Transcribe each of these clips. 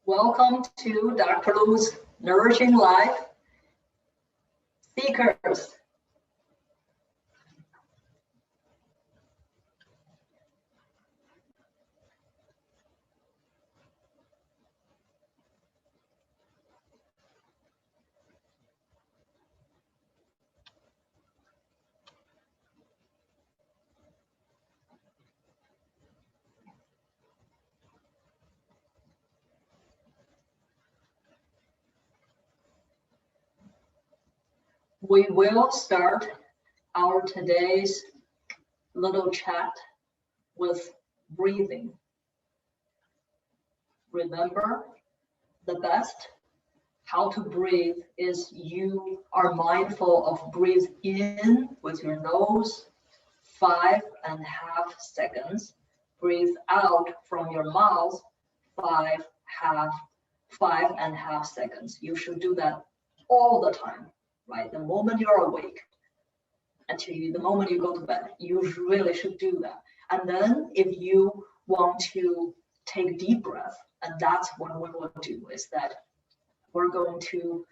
Welcome to Dr. Lu's Nourishing Life Seekers. We will start our today's little chat with breathing. Remember, the best how to breathe is you are mindful of breathe in with your nose, 5.5 seconds. Breathe out from your mouth, 5.5 seconds. You should do that all the time, right? The moment you're awake until the moment you go to bed, you really should do that. And then if you want to take deep breath, and that's what we will do, is that we're going to,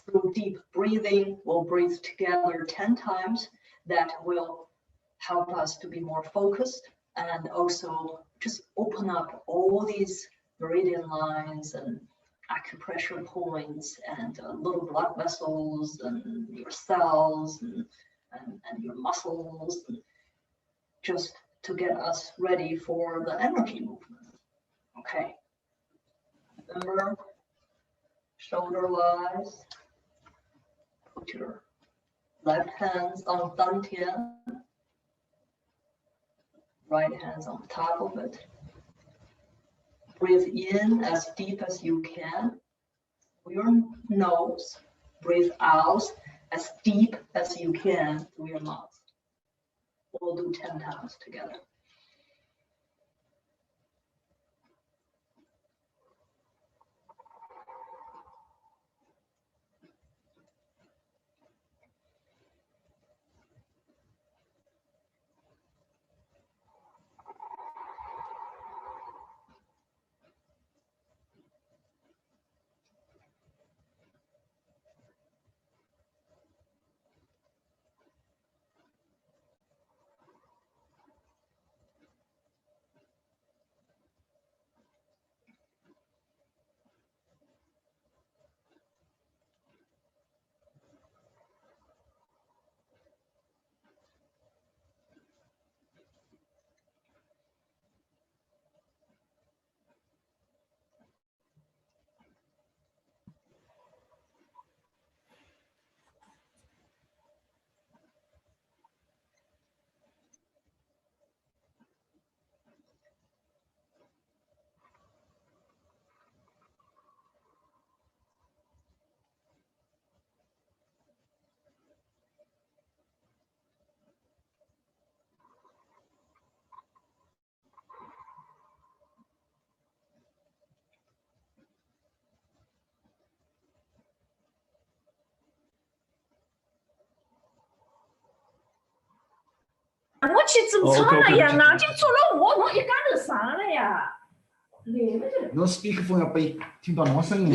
through deep breathing, we'll breathe together 10 times. That will help us to be more focused and also just open up all these meridian lines and acupressure points and little blood vessels and your cells and your muscles, and just to get us ready for the energy movement. Okay. Remember, shoulder wise, put your left hands on dantian, right hands on top of it. Breathe in as deep as you can through your nose. Breathe out as deep as you can through your mouth. We'll do 10 times together.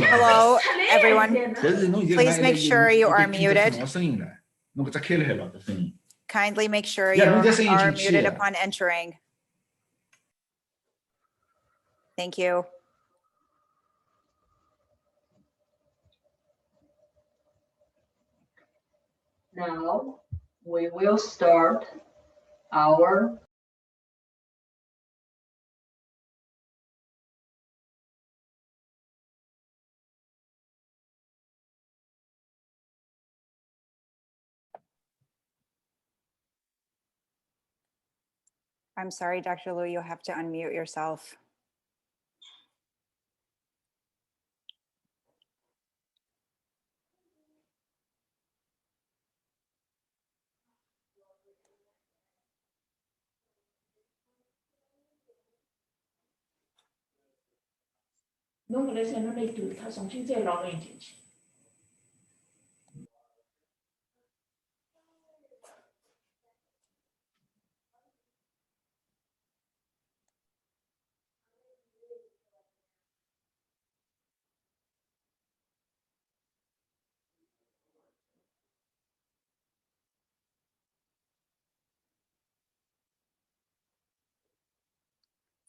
Hello, everyone. Please make sure you are muted. Kindly make sure you are muted upon entering. Thank you. Now we will start our I'm sorry, Dr. Lu, you'll have to unmute yourself.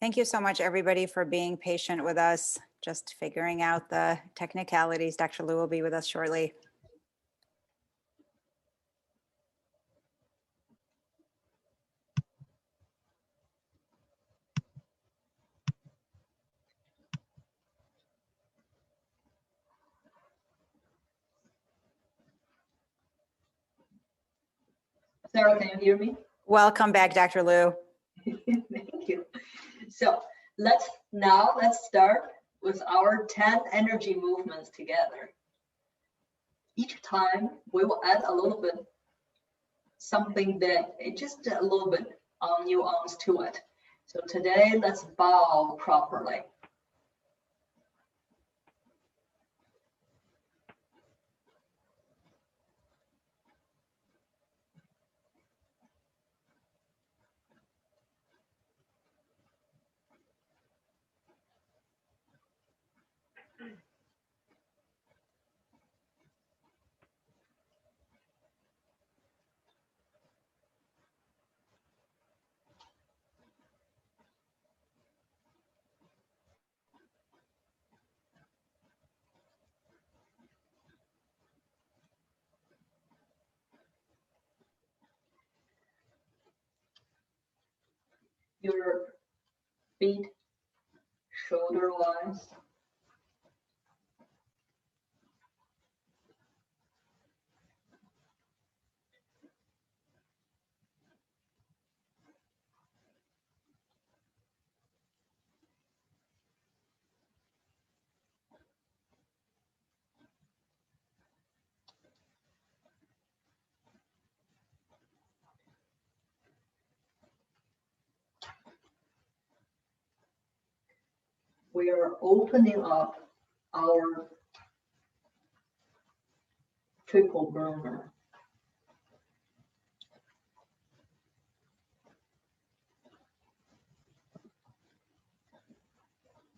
Thank you so much, everybody, for being patient with us, just figuring out the technicalities. Dr. Liu will be with us shortly. Sarah, can you hear me? Welcome back, Dr. Liu. Thank you. So let's start with our 10 energy movements together. Each time we will add a little bit something that just a little bit nuance to it. So today, let's bow properly. Your feet shoulder-wise. We are opening up our triple burner.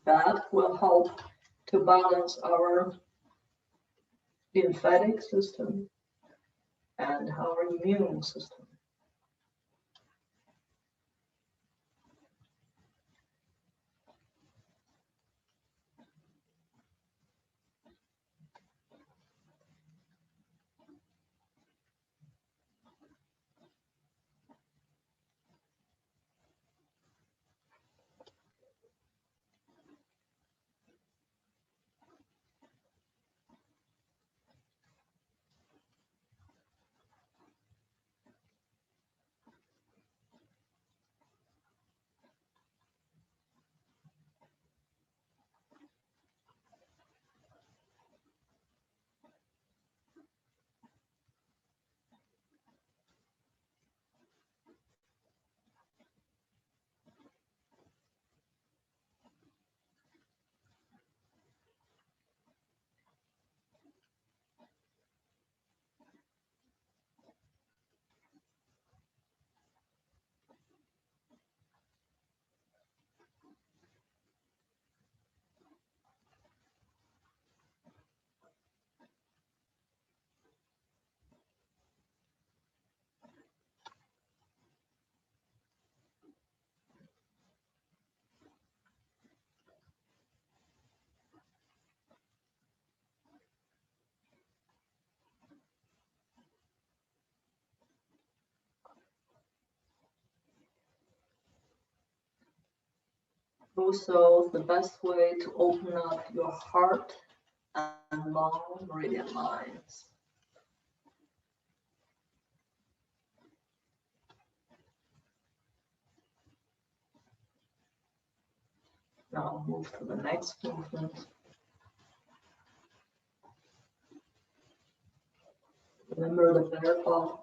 That will help to balance our lymphatic system and our immune system. Also, the best way to open up your heart and lung meridian lines. Now move to the next movement. Remember the bear paw.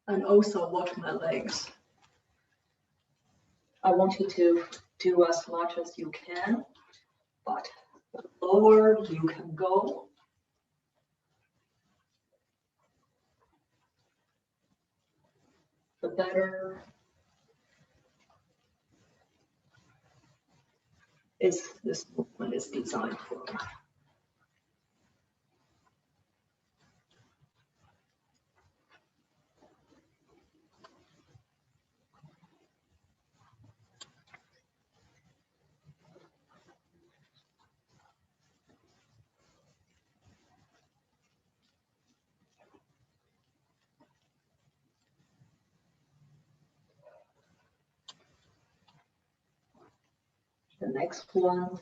And also watch my legs. I want you to do as much as you can, but the lower you can go, the better this movement is designed for. The next one,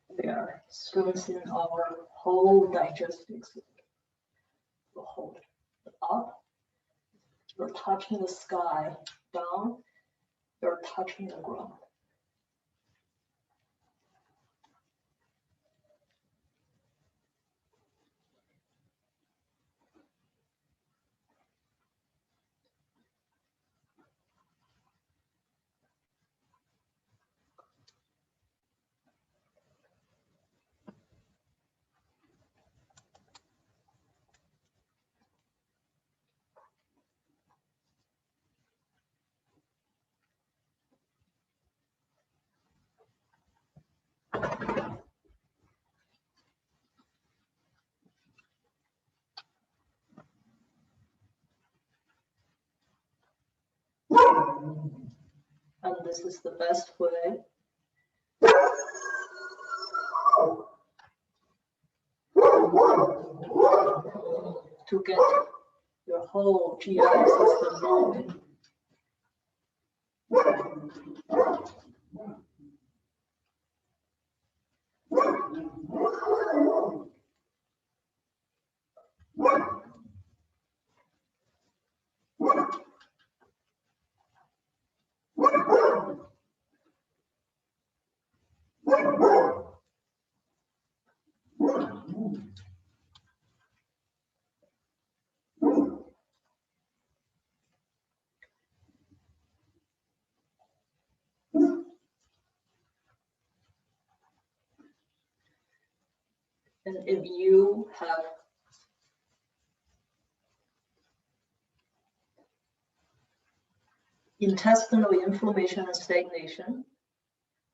we are strengthening our whole digestive system. So hold it up, you're touching the sky, down, you're touching the ground. And this is the best way to get your whole GI system moving. And if you have intestinal inflammation and stagnation,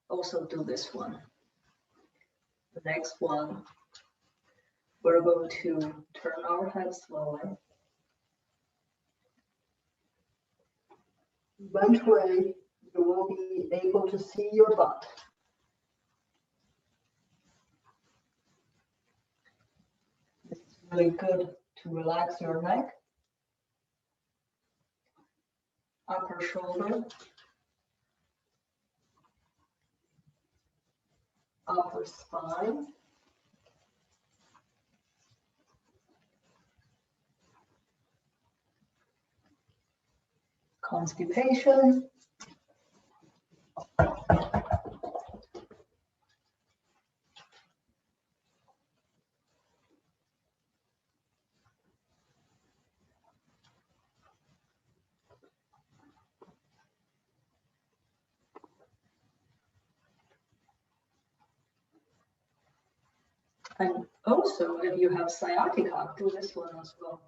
also do this one. The next one, we're going to turn our head slowly. Eventually, you will be able to see your butt. It's really good to relax your neck, upper shoulder, upper spine, constipation, and also if you have sciatica, do this one as well.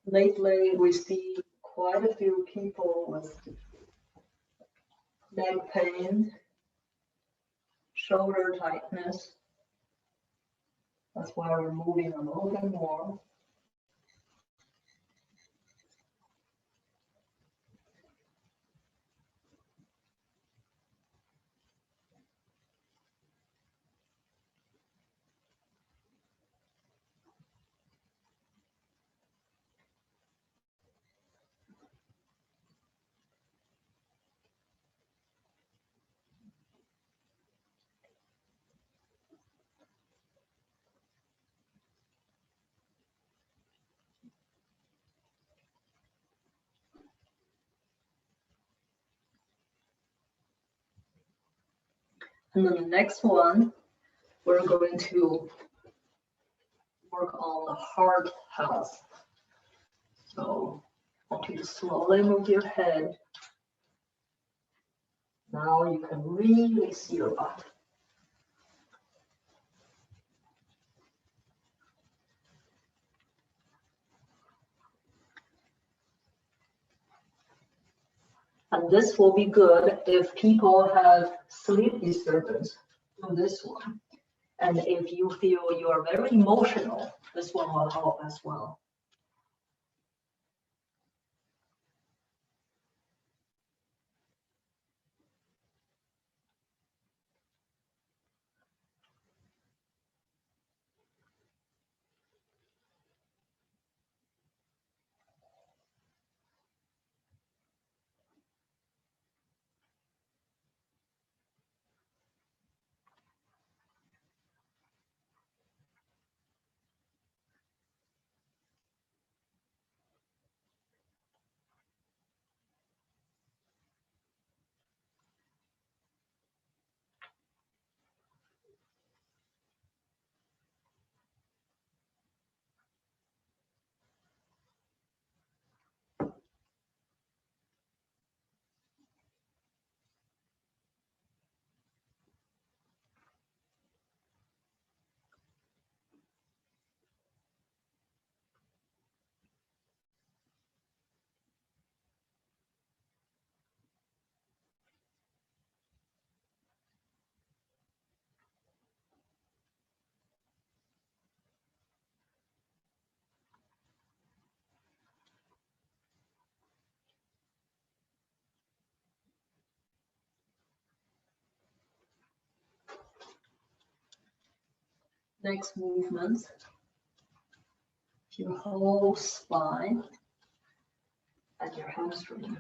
Lately, we see quite a few people with neck pain, shoulder tightness. That's why we're moving a little bit more. And then the next one, we're going to work on the heart health. So I want you to slowly move your head. Now you can really see your butt. And this will be good if people have sleep disturbance from this one. And if you feel you are very emotional, this one will help as well. Next movement, your whole spine and your hamstring.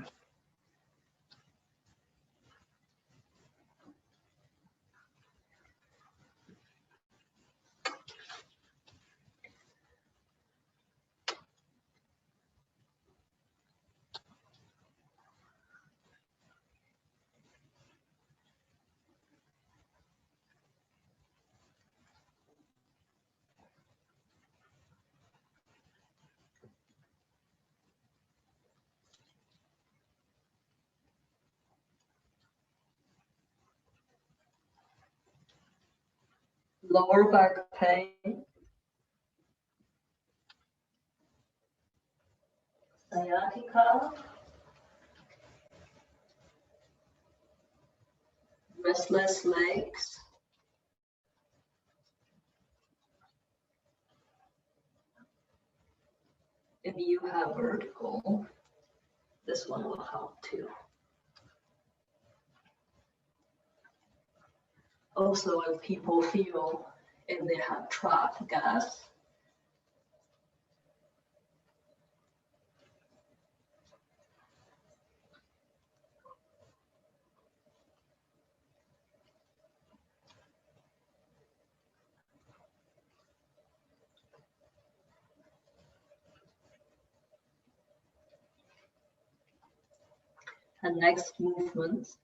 Lower back pain, sciatica, restless legs, if you have vertigo, this one will help too. Also, if people feel if they have trapped gas, and next movement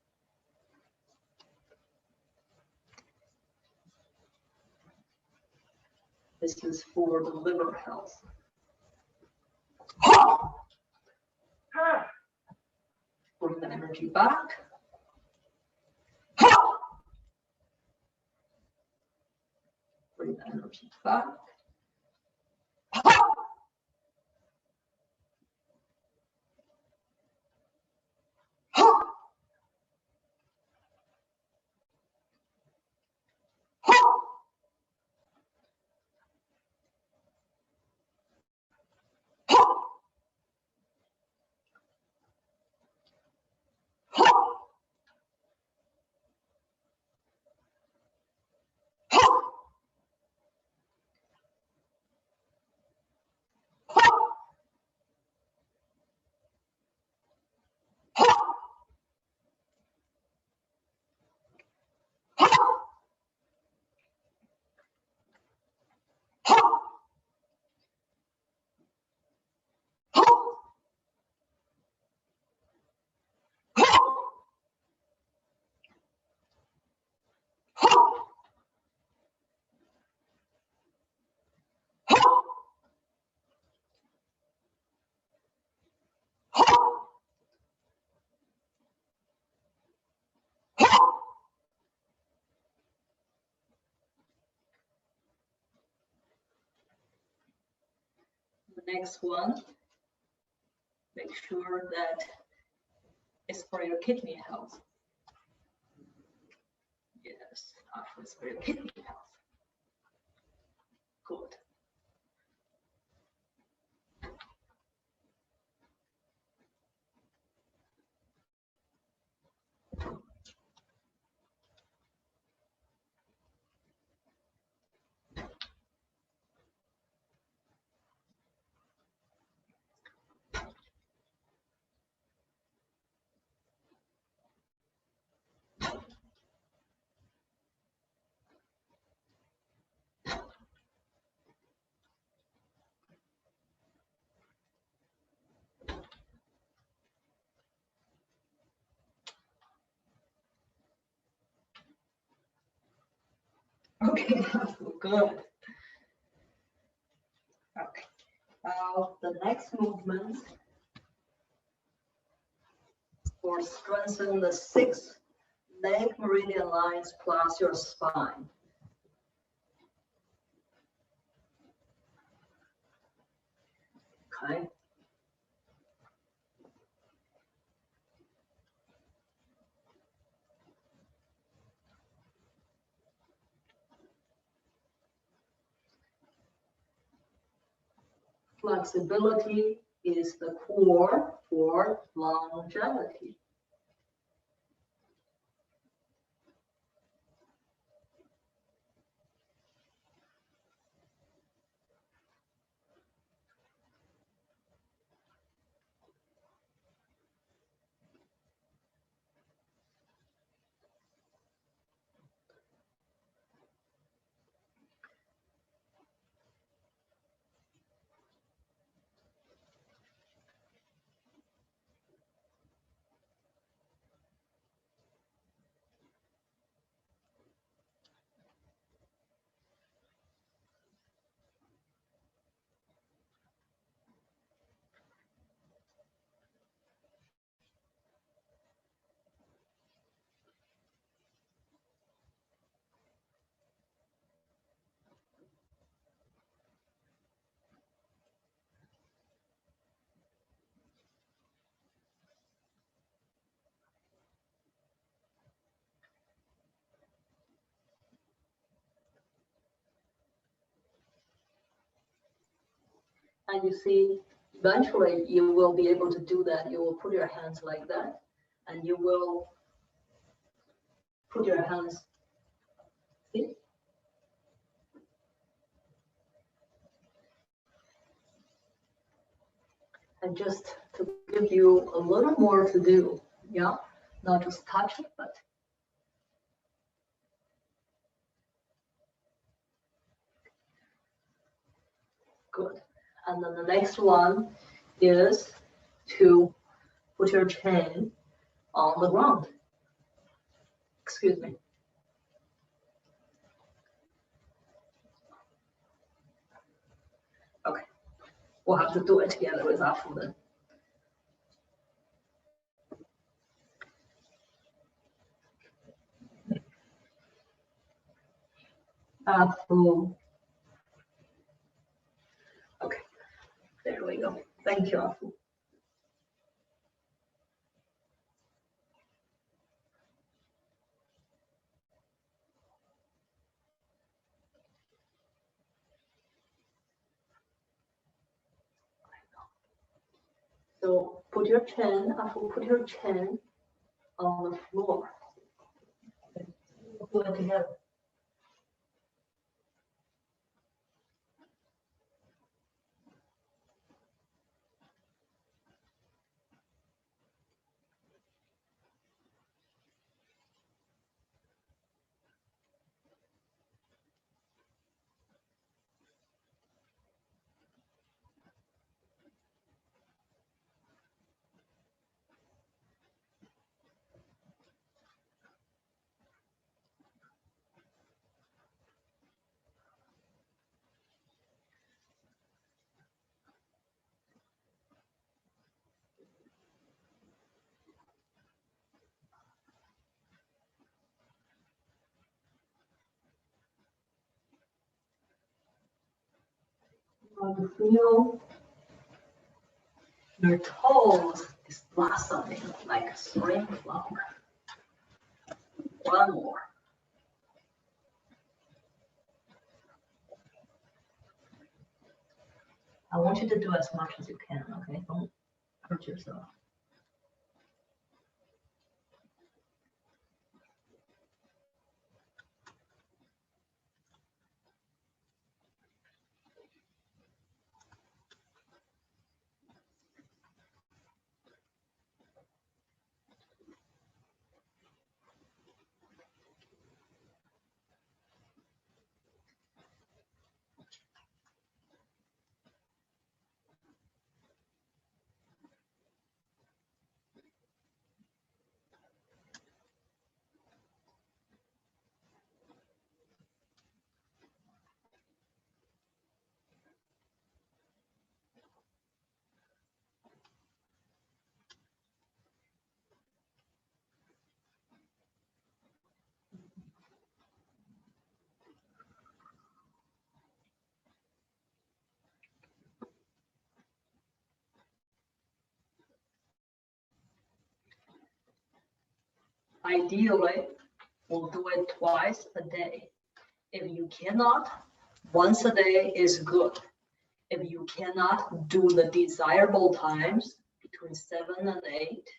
this is for the liver health. Bring the energy back. Bring the energy back. The next one, make sure that it's for your kidney health. Yes, it's for your kidney health. Good. Okay, good. Okay, now the next movement for strengthen the 6 leg meridian lines plus your spine. Okay. Flexibility is the core for longevity. And you see, eventually you will be able to do that. You will put your hands like that, and you will put your hands, see? And just to give you a little more to do, yeah? Not just touch it, but good. And then the next one is to put your chin on the ground. Excuse me. Okay, we'll have to do it together with Afu then. Afu. Okay, there we go. Thank you, Afu. So put your chin, Afu, put your chin on the floor. We'll do it together. How to feel Your toes is blossoming like a spring flower. One more. I want you to do as much as you can, okay? Don't hurt yourself. Ideally, we'll do it twice a day. If you cannot, once a day is good. If you cannot do the desirable times between 7 and 8,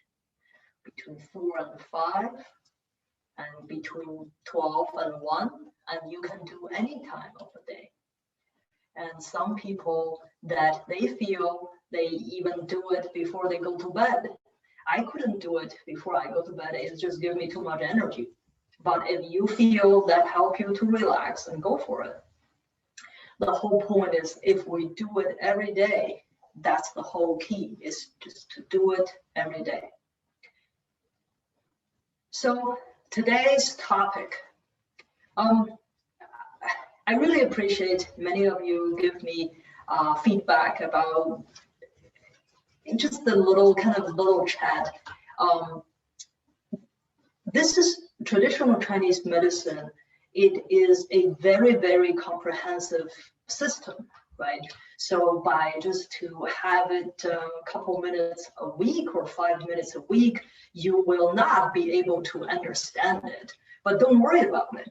between 4 and 5, and between 12 and 1, and you can do any time of the day. And some people that they feel they even do it before they go to bed. I couldn't do it before I go to bed. It just gives me too much energy. But if you feel that help you to relax, and go for it. The whole point is if we do it every day, that's the whole key, is just to do it every day. So today's topic, I really appreciate many of you give me feedback about just the little chat. This is traditional Chinese medicine. It is a very, very comprehensive system, right? So by just to have it a couple minutes a week or 5 minutes a week, you will not be able to understand it. But don't worry about it.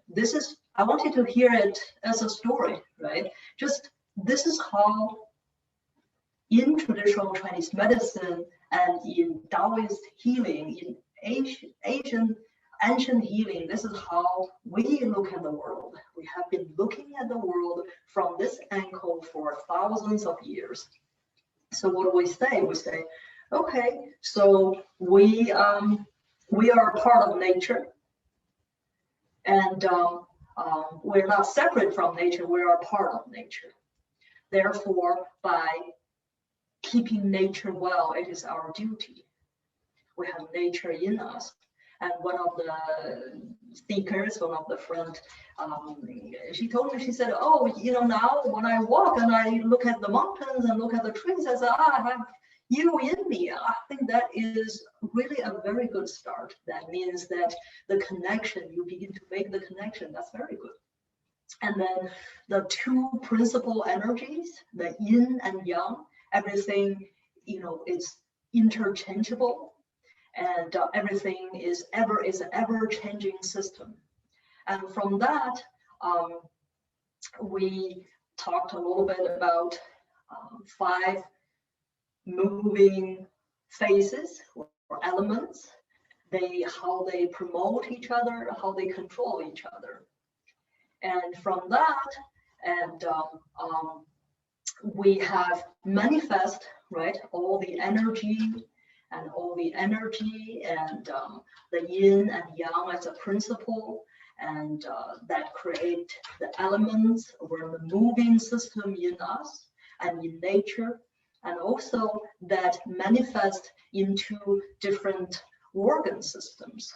I want you to hear it as a story, right? Just this is how in traditional Chinese medicine and in Taoist healing, in ancient healing, this is how we look at the world. We have been looking at the world from this angle for thousands of years. So what do we say? We say, okay, so we are part of nature, and we're not separate from nature, we are part of nature. Therefore, by keeping nature well, it is our duty. We have nature in us. And one of the speakers, one of the friends, she told me, she said, oh, now when I walk and I look at the mountains and look at the trees, I said, I have you in me. I think that is really a very good start. That means that the connection, you begin to make the connection. That's very good. And then the two principal energies, the yin and yang, everything, it's interchangeable, and everything is an ever-changing system. And from that, we talked a little bit about 5 moving phases or elements, how they promote each other, how they control each other. And from that, and we have manifest, right, all the energy and the yin and yang as a principle, and that create the elements or the moving system in us and in nature, and also that manifest into different organ systems.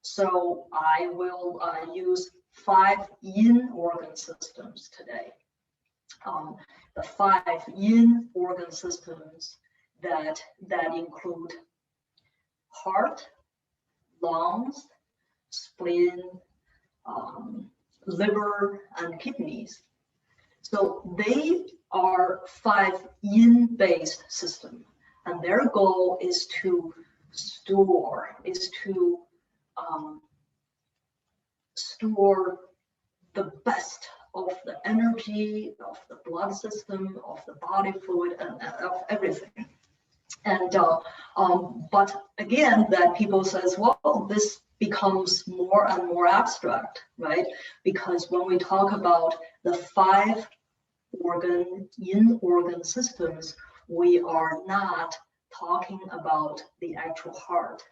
So I will use 5 yin organ systems today. The 5 yin organ systems that include heart, lungs, spleen, liver, and kidneys. So they are 5 yin-based systems, And their goal is to store the best of the energy, of the blood system, of the body fluid, and of everything. And but again, that people says, well, this becomes more and more abstract, right? Because when we talk about the 5 in-organ systems, we are not talking about the actual heart,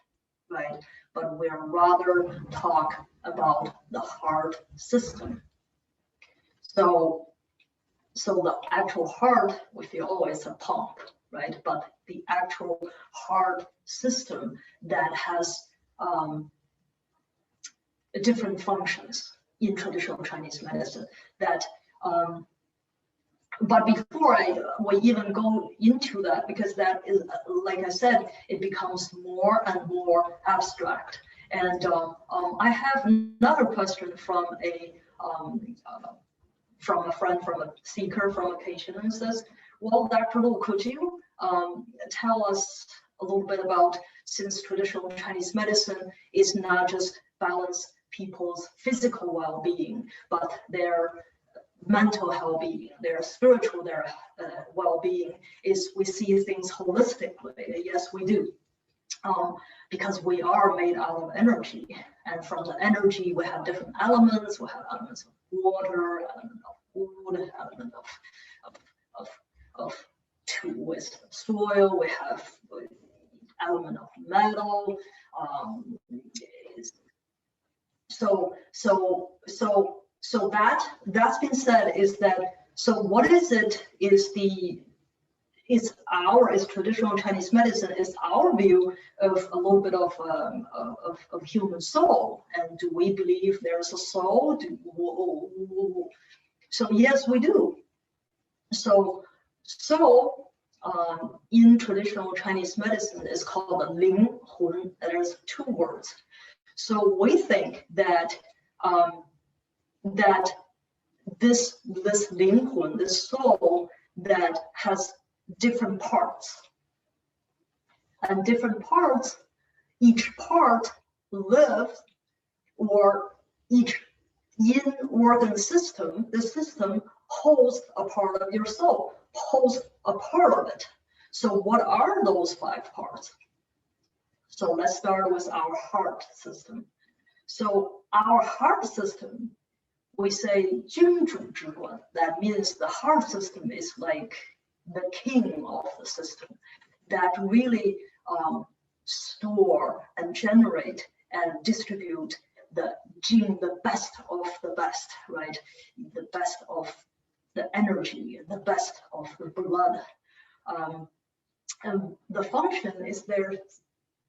right? But we're rather talk about the heart system. So the actual heart, we feel, oh, it's a pump, right? But the actual heart system that has different functions in traditional Chinese medicine. That, but before we even go into that, because that is, like I said, it becomes more and more abstract. And I have another question from a friend, from a seeker, from a patient, who says, well, Dr. Lu, could you tell us a little bit about, since traditional Chinese medicine is not just balance people's physical well-being, but their mental well-being, their spiritual, their well-being, is we see things holistically. Yes, we do. Because we are made out of energy, and from the energy we have different elements. We have elements of water, element of wood, element of with soil. We have element of metal. So that's been said, is that, so what is it, is traditional Chinese medicine, is our view of a little bit of human soul, and do we believe there's a soul? So yes, we do. So in traditional Chinese medicine is called the Ling Hun. There's 2 words. So we think that that this Ling Hun, this soul, that has different parts, and different parts, each part lives, or each in-organ system, the system holds a part of your soul, holds a part of it. So what are those 5 parts? So let's start with our heart system. So our heart system, we say 君主之官. That means the heart system is like the king of the system, that really store and generate and distribute the gene, the best of the best, right? The best of the energy, the best of the blood. And the function is there,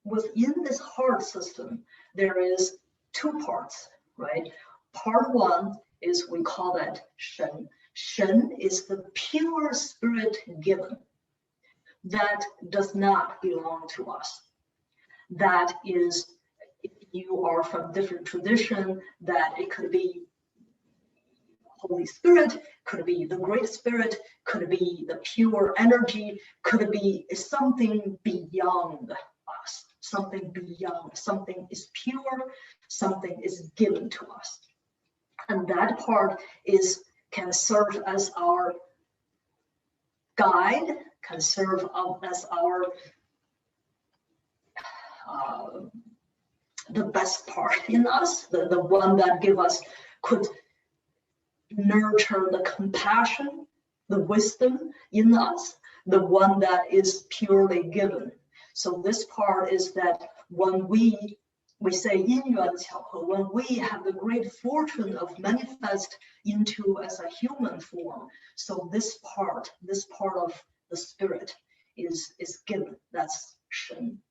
within this heart system, there is 2 parts, right? Part 1 is, we call that Shen. Shen is the pure spirit given. That does not belong to us. That is, if you are from different tradition, that it could be Holy Spirit, could be the Great Spirit, could be the pure energy, could be something beyond us, something beyond, something is pure, something is given to us. And that part can serve as our guide, can serve as our the best part in us, the one that could nurture the compassion, the wisdom in us, the one that is purely given. So this part is that when we say yin yuan qiaohe, when we have the great fortune of manifest into as a human form, so this part of the spirit is given. That's Shen.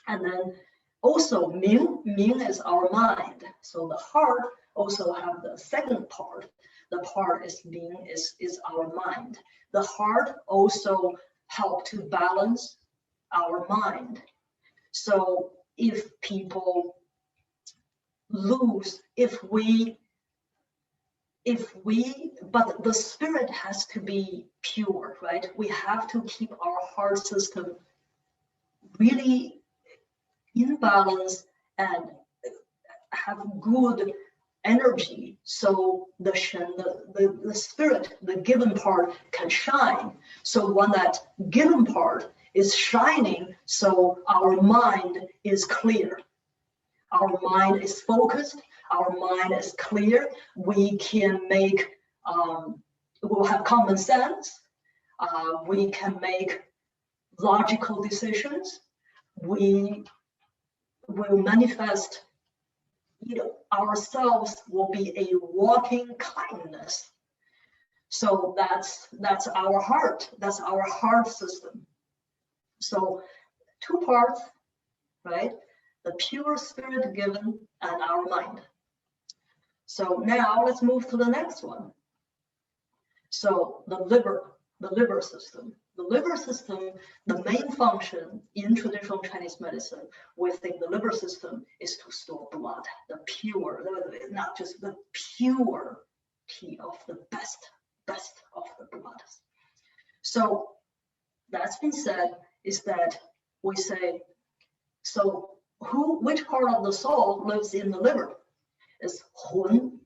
And then also Ming is our mind. So the heart also have the second part. The part is Ming, is our mind. The heart also help to balance our mind. So if people lose, but the spirit has to be pure, right? We have to keep our heart system really in balance and have good energy, so the spirit, the given part can shine. So when that given part is shining, so our mind is clear, our mind is focused, our mind is clear, we can make, we'll have common sense, we can make logical decisions, we will manifest, ourselves will be a walking kindness. So that's our heart, that's our heart system. So two parts, right? The pure spirit given and our mind. So now let's move to the next one. So the liver system. The liver system, the main function in traditional Chinese medicine, we think the liver system is to store blood, the pure, not just the purity of the best of the blood. So that's been said is that we say, so which part of the soul lives in the liver? Is Hun.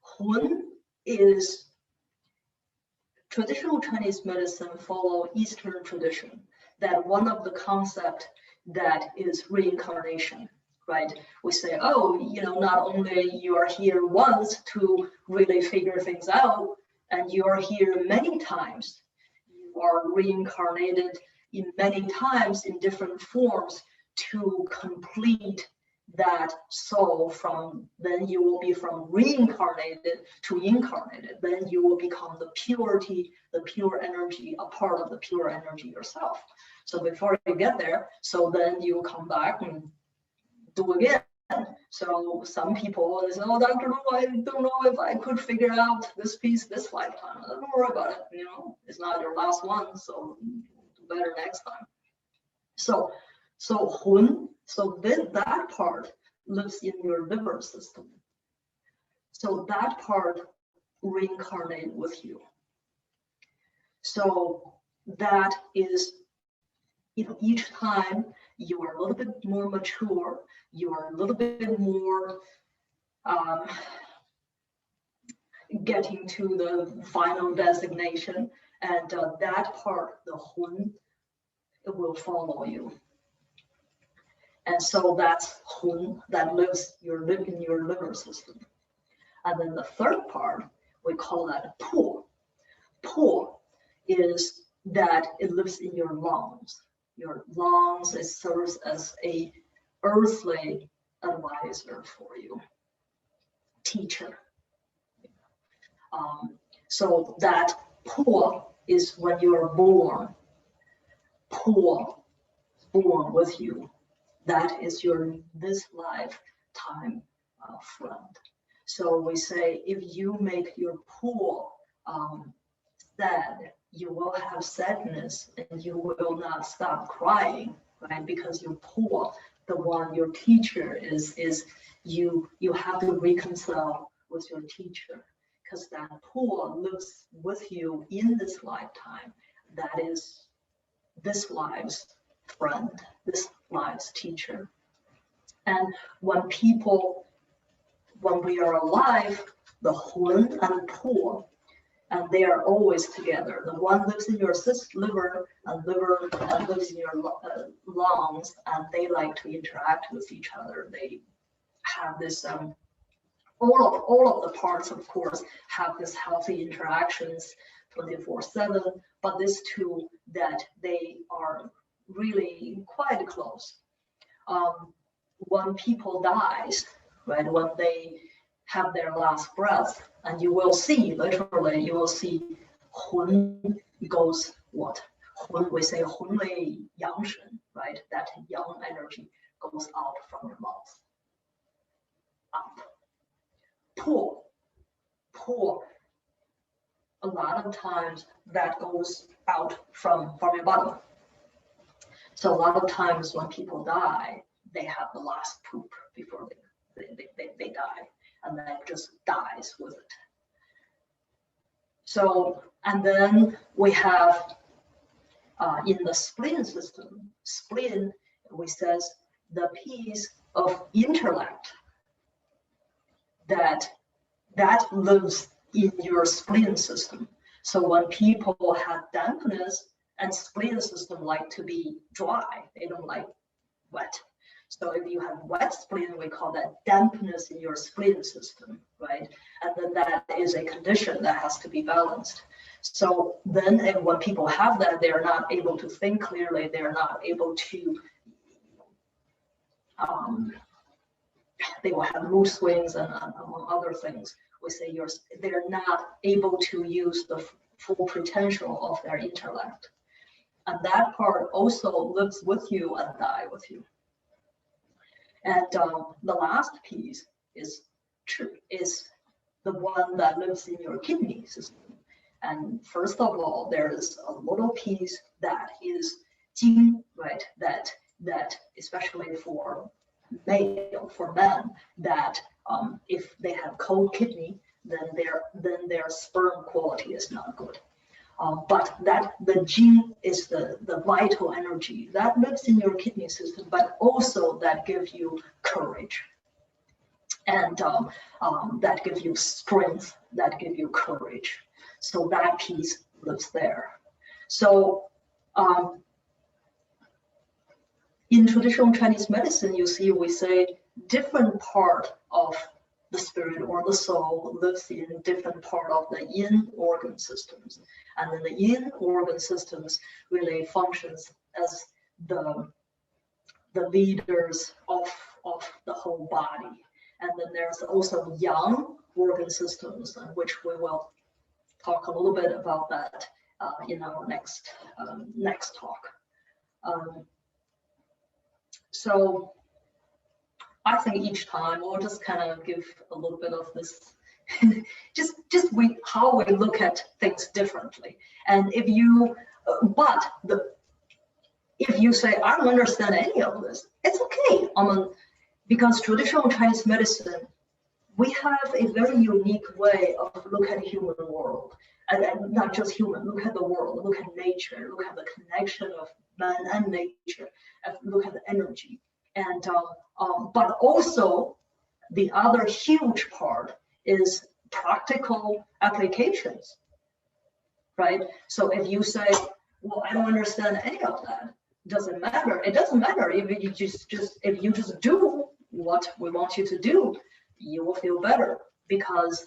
Hun is traditional Chinese medicine follow Eastern tradition, that one of the concept that is reincarnation, right? We say, oh, not only you are here once to really figure things out, and you are here many times, you are reincarnated in many times in different forms to complete that soul. From then you will be from reincarnated to incarnated, then you will become the purity, the pure energy, a part of the pure energy yourself. So before you get there, so then you come back and do again. So some people say, oh, Dr. Lu, I don't know if I could figure out this piece this lifetime. Don't worry about it, it's not your last one, so do better next time. So Hun, so then that part lives in your liver system. So that part reincarnate with you. So that is, each time you are a little bit more mature, you are a little bit more getting to the final designation, and that part, the Hun, it will follow you. And so that's Hun that lives in your liver system. And then the third part, we call that Po. Po is that it lives in your lungs. Your lungs, it serves as a earthly advisor for you, teacher. So that Po is when you are born. Po, born with you. That is your this lifetime friend. So we say, if you make your Po sad, you will have sadness and you will not stop crying, right? Because your Po, the one, your teacher is you have to reconcile with your teacher, because that Po lives with you in this lifetime. That is this life's friend, this life's teacher. And when we are alive, the Hun and Po, and they are always together. The one lives in your liver and lives in your lungs, and they like to interact with each other. They have this, all of the parts, of course, have this healthy interactions 24/7, but these two, that they are really quite close. When people dies, right, when they have their last breath, and you will see, literally, you will see Hun goes what? Hun, we say Hun Lei Yang Shen, right? That yang energy goes out from your mouth. Up. Po. A lot of times that goes out from your bottom. So a lot of times when people die, they have the last poop before they die, and that just dies with it. So, and then we have in the spleen system, spleen, we says the piece of intellect that lives in your spleen system. So when people have dampness, and spleen system like to be dry, they don't like wet. So if you have wet spleen, we call that dampness in your spleen system, right? And then that is a condition that has to be balanced. So then when people have that, they're not able to think clearly, they're not able to, they will have mood swings and among other things. We say they're not able to use the full potential of their intellect. And that part also lives with you and die with you. And the last piece is the one that lives in your kidney system. And first of all, there is a little piece that is jing, right? That especially for men, that if they have cold kidney, then their sperm quality is not good. But the gene is the vital energy that lives in your kidney system, but also that gives you courage, and that gives you strength, that gives you courage. So that piece lives there. So in traditional Chinese medicine, you see, we say different part of the spirit or the soul lives in different part of the yin organ systems. And then the yin organ systems really functions as the leaders of the whole body. And then there's also yang organ systems, which we will talk a little bit about that in our next talk. So I think each time we'll just kind of give a little bit of this, how we look at things differently. And if you, if you say, I don't understand any of this, it's okay. Because traditional Chinese medicine, we have a very unique way of looking at the human world. And not just human, look at the world, look at nature, look at the connection of man and nature, look at the energy. And but also the other huge part is practical applications, right? So if you say, well, I don't understand any of that, doesn't matter. It doesn't matter if you if you just do what we want you to do, you will feel better, because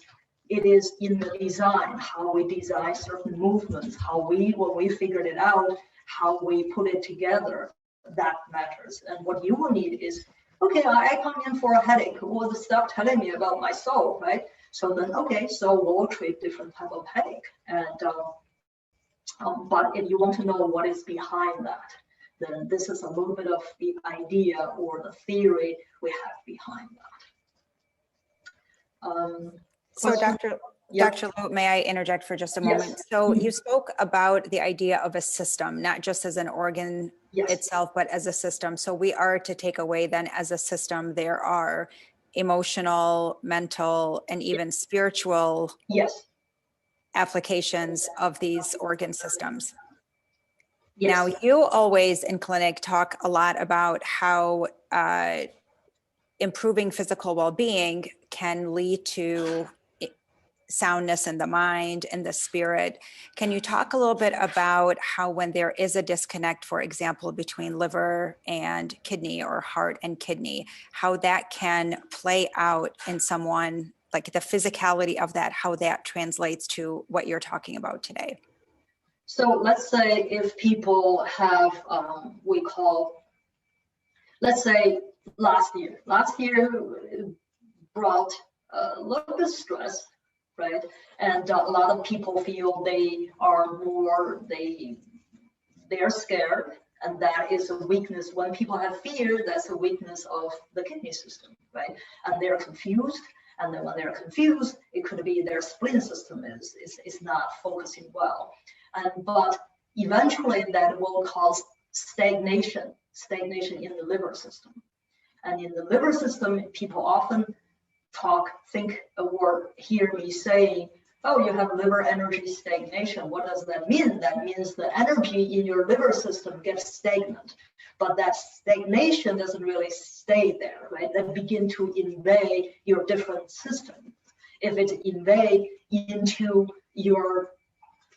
it is in the design, how we design certain movements, when we figured it out, how we put it together, that matters. And what you will need is, okay, I come in for a headache. Well, stop telling me about my soul, right? So then, okay, so we'll treat different type of headache. And but if you want to know what is behind that, then this is a little bit of the idea or the theory we have behind that. So Dr. Liu, may I interject for just a moment? Yes. So you spoke about the idea of a system, not just as an organ itself, but as a system. So we are to take away then, as a system, there are emotional, mental, and even spiritual applications of these organ systems. Yes. Now, you always in clinic talk a lot about how improving physical well-being can lead to soundness in the mind and the spirit. Can you talk a little bit about how, when there is a disconnect, for example, between liver and kidney or heart and kidney, how that can play out in someone, like the physicality of that, how that translates to what you're talking about today? So let's say if people have, let's say last year brought a little bit of stress, right? And a lot of people feel they are they're scared, and that is a weakness. When people have fear, that's a weakness of the kidney system, right? And they're confused, and then when they're confused, it could be their spleen system is not focusing well. But eventually that will cause stagnation in the liver system. And in the liver system, people often think or hear me saying, Oh, you have liver energy stagnation. What does that mean? That means the energy in your liver system gets stagnant, but that stagnation doesn't really stay there, right? That begin to invade your different systems. If it invade into your,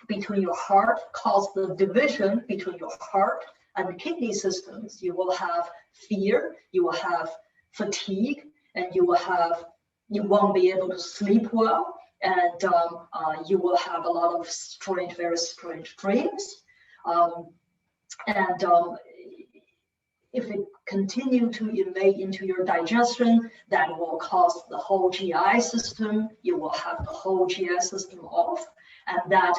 between your heart, cause the division between your heart and kidney systems, you will have fear, you will have fatigue, and you won't be able to sleep well, and you will have a lot of strange, very strange dreams. And if it continue to invade into your digestion, that will cause the whole GI system. You will have the whole GI system off, and that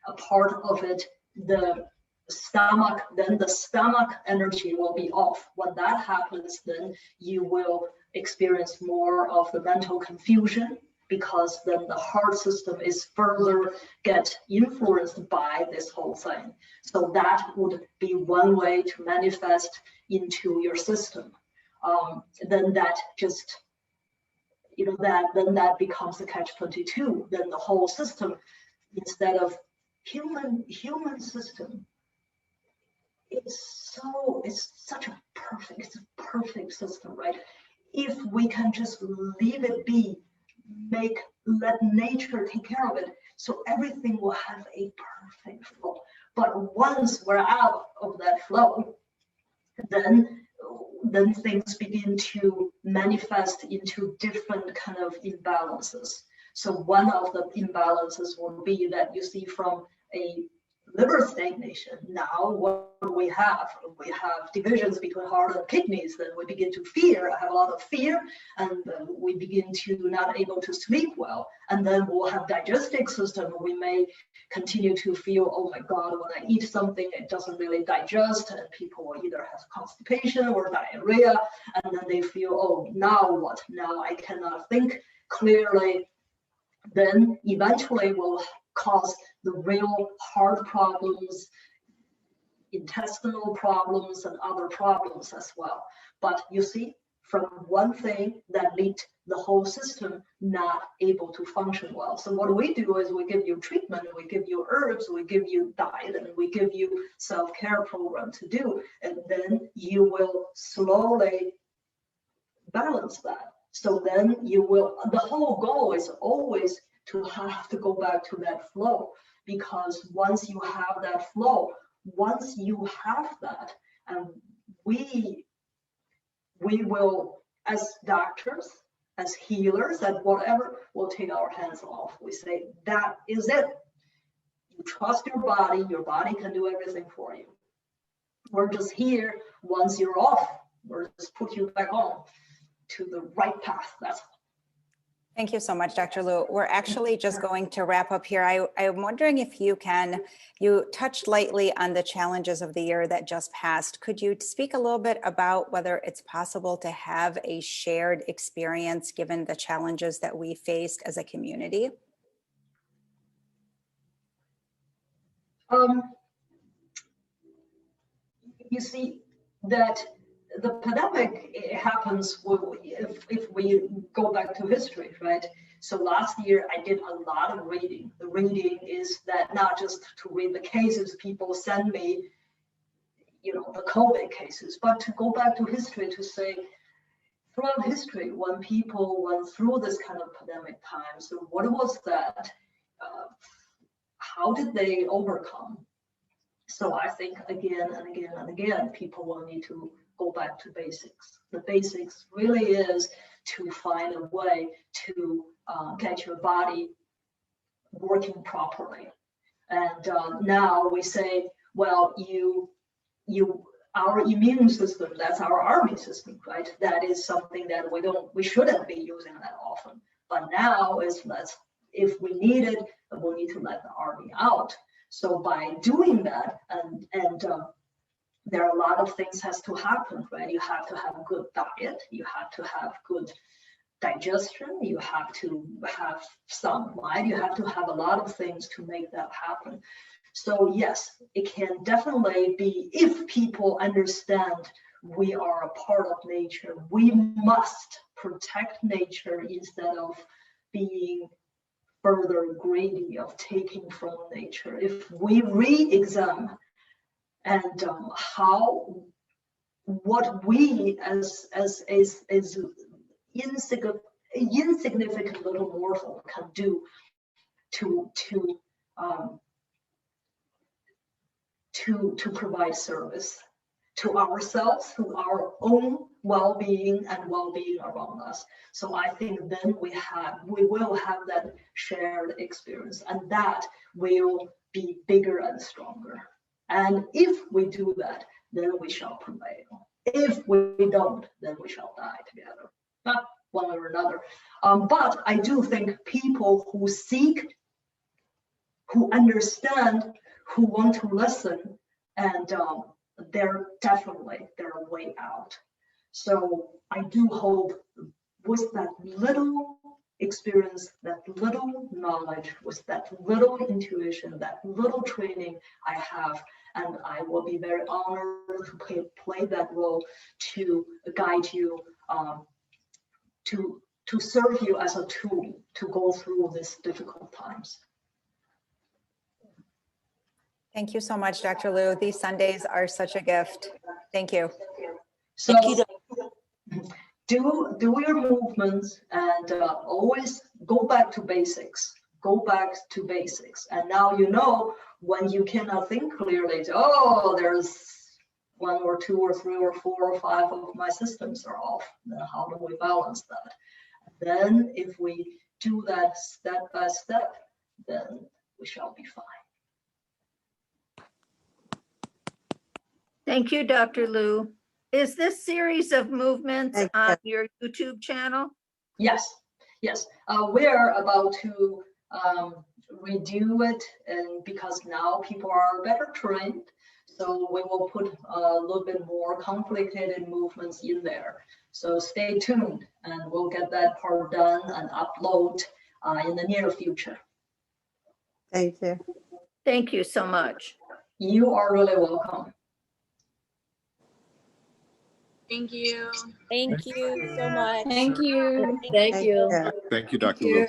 a part of it, the stomach, then the stomach energy will be off. When that happens, then you will experience more of the mental confusion, because then the heart system is further get influenced by this whole thing. So that would be one way to manifest into your system. Then that just, then that becomes a catch-22. Then the whole system, instead of human system, it's such a perfect system, right? If we can just leave it be, let nature take care of it, so everything will have a perfect flow. But once we're out of that flow, then things begin to manifest into different kind of imbalances. So one of the imbalances will be that you see from a liver stagnation. Now what do we have? We have divisions between heart and kidneys. Then we begin to fear. I have a lot of fear, and we begin to not able to sleep well. And then we'll have digestive system. We may continue to feel, oh my God, when I eat something, it doesn't really digest, and people will either have constipation or diarrhea, and then they feel, oh, now what? Now I cannot think clearly. Then eventually will cause the real heart problems, intestinal problems, and other problems as well. But you see, from one thing that lead the whole system not able to function well. So what we do is we give you treatment, we give you herbs, we give you diet, and we give you self-care program to do, and then you will slowly balance that. So then you will, the whole goal is always to have to go back to that flow, because once you have that flow, once you have that, and we will, as doctors, as healers, and whatever, we'll take our hands off. We say, that is it. You trust your body can do everything for you. We're just here. Once you're off, we'll just put you back on to the right path. That's all. Thank you so much, Dr. Liu. We're actually just going to wrap up here. I'm wondering if you touched lightly on the challenges of the year that just passed. Could you speak a little bit about whether it's possible to have a shared experience given the challenges that we faced as a community? You see that the pandemic happens if we go back to history, right? So last year I did a lot of reading. The reading is that not just to read the cases people send me, the COVID cases, but to go back to history to say, throughout history, when people went through this kind of pandemic times, so what was that? How did they overcome? So I think again and again and again, people will need to go back to basics. The basics really is to find a way to get your body working properly. And now we say, well, our immune system, that's our army system, right? That is something that we shouldn't be using that often. But now if we need it, we'll need to let the army out. So by doing that, and there are a lot of things has to happen, right? You have to have a good diet, you have to have good digestion, you have to have sunlight, you have to have a lot of things to make that happen. So yes, it can definitely be, if people understand we are a part of nature, we must protect nature instead of being further greedy of taking from nature. If we re-examine and what we as insignificant little mortal can do to provide service to ourselves, to our own well-being and well-being around us. So I think then we will have that shared experience, and that will be bigger and stronger. And if we do that, then we shall prevail. If we don't, then we shall die together, not one or another. But I do think people who seek, who understand, who want to listen, and they're definitely their way out. So I do hope with that little experience, that little knowledge, with that little intuition, that little training I have, and I will be very honored to play that role to guide you, to serve you as a tool to go through these difficult times. Thank you so much, Dr. Liu. These Sundays are such a gift. Thank you. So do your movements and always go back to basics. Go back to basics. And now you know when you cannot think clearly, oh, there's 1 or 2 or 3 or 4 or 5 of my systems are off. Then how do we balance that? Then if we do that step by step, then we shall be fine. Thank you, Dr. Liu. Is this series of movements Thank on your YouTube channel? Yes, yes. We're about to redo it, and because now people are better trained, so we will put a little bit more complicated movements in there. So stay tuned, and we'll get that part done and upload in the near future. Thank you. Thank you so much. You are really welcome. Thank you. Thank you so much. Thank you. Thank you. Thank you, Dr. Liu.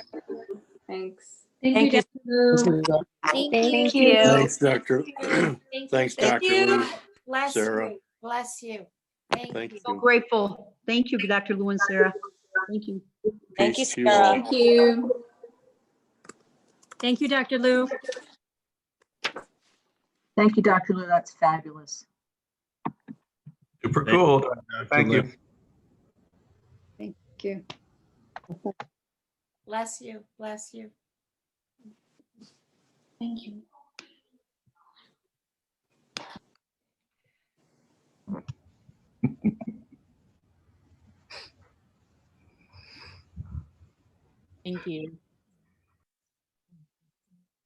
Thanks. Thank you. Dr. Liu. Thank you. Thanks, Doctor. Thanks, Thank Dr. you. Liu. Bless Sarah. you. Bless you. Thank you. So you. grateful. Thank you, Dr. Lou and Sarah. Thank you. Thank you, Peace to you all. Sarah. Thank you. Thank you, Dr. Lou. Thank you, Dr. Lou. That's fabulous. Super cool. Thank you. Thank you. Bless you. Bless you. Thank you. Thank you.